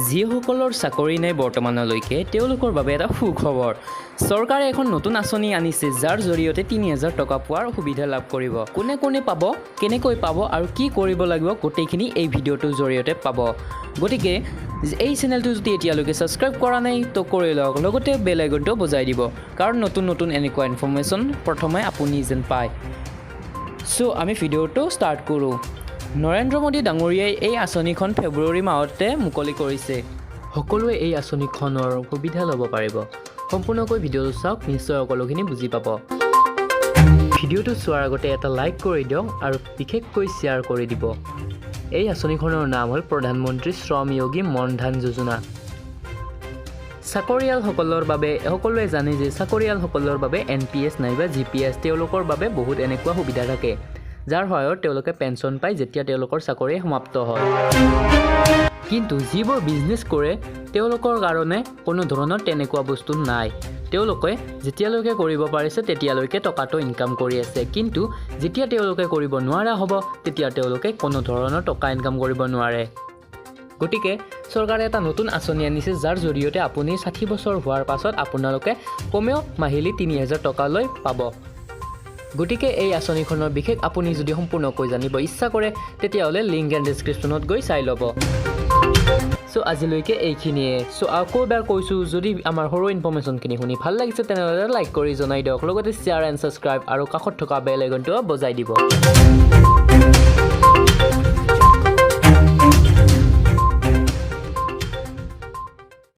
যিসকলৰ চাকৰি নাই বৰ্তমানলৈকে তেওঁলোকৰ বাবে এটা সুখবৰ চৰকাৰে এখন নতুন আঁচনি আনিছে যাৰ জৰিয়তে ৩০০০ টকা পোৱাৰ সুবিধা লাভ কৰিব কোনে কোনে পাব কেনেকৈ পাব আৰু কি কৰিব লাগিব গোটেইখিনি এই ভিডিঅ'টোৰ জৰিয়তে পাব গতিকে এই চেনেলটো যদি এতিয়ালৈকে সাবস্ক্ৰাইব কৰা নাই তো কৰি লওক লগতে বেল আইকনটো বজাই দিব কাৰণ নতুন নতুন এনেকুৱা ইনফৰমেশ্যন প্ৰথমে আপুনি যেন পায় সো আমি ভিডিঅ'টো ষ্টাৰ্ট কৰোঁ নৰেন্দ্ৰ মোদী ডাঙৰীয়াই এই আঁচনিখন ফেব্ৰুৱাৰী মাহতে মুকলি কৰিছে সকলোৱে এই আঁচনিখনৰ সুবিধা ল'ব পাৰিব সম্পূৰ্ণকৈ ভিডিঅ'টো চাওক নিশ্চয় সকলোখিনি বুজি পাব ভিডিঅ'টো চোৱাৰ আগতে এটা লাইক কৰি দিয়ক আৰু বিশেষকৈ শ্বেয়াৰ কৰি দিব এই আঁচনিখনৰ নাম হ'ল প্ৰধানমন্ত্ৰী শ্ৰম যোগী মান ধন যোজনা চাকৰিয়ালসকলৰ বাবে সকলোৱে জানে যে চাকৰিয়ালসকলৰ বাবে NPS নাইবা GPS তেওঁলোকৰ বাবে বহুত এনেকুৱা সুবিধা থাকে যাৰ সহায়ত তেওঁলোকে পেঞ্চন পায় যেতিয়া তেওঁলোকৰ চাকৰি সমাপ্ত হয় কিন্তু যিবোৰ বিজনেছ কৰে তেওঁলোকৰ কাৰণে কোনো ধৰণৰ তেনেকুৱা বস্তু নাই তেওঁলোকে যেতিয়ালৈকে কৰিব পাৰিছে তেতিয়ালৈকে টকাটো ইনকাম কৰি আছে কিন্তু যেতিয়া তেওঁলোকে কৰিব নোৱাৰা হ'ব তেতিয়া তেওঁলোকে কোনো ধৰণৰ টকা ইনকাম কৰিব নোৱাৰে গতিকে চৰকাৰে এটা নতুন আঁচনি আনিছে যাৰ জৰিয়তে আপুনি 60 বছৰ হোৱাৰ পাছত আপোনালোকে কমেও মাহিলি ৩০০০ টকা লৈ পাব গতিকে এই আঁচনিখনৰ বিশেষ আপুনি যদি সম্পূৰ্ণকৈ জানিব ইচ্ছা কৰে তেতিয়াহ'লে লিংক এণ্ড ডেছক্ৰিপশ্যনত গৈ চাই ল'ব সো আজিলৈকে এইখিনিয়ে সো আকৌ এবাৰ কৈছোঁ যদি আমাৰ সৰু ইনফৰমেশ্যনখিনি শুনি ভাল লাগিছে তেনেহ'লে লাইক কৰি জনাই দিয়ক লগতে শ্বেয়াৰ এণ্ড ছাবস্ক্ৰাইব আৰু কাষত থকা বেল আইকনটো বজাই দিব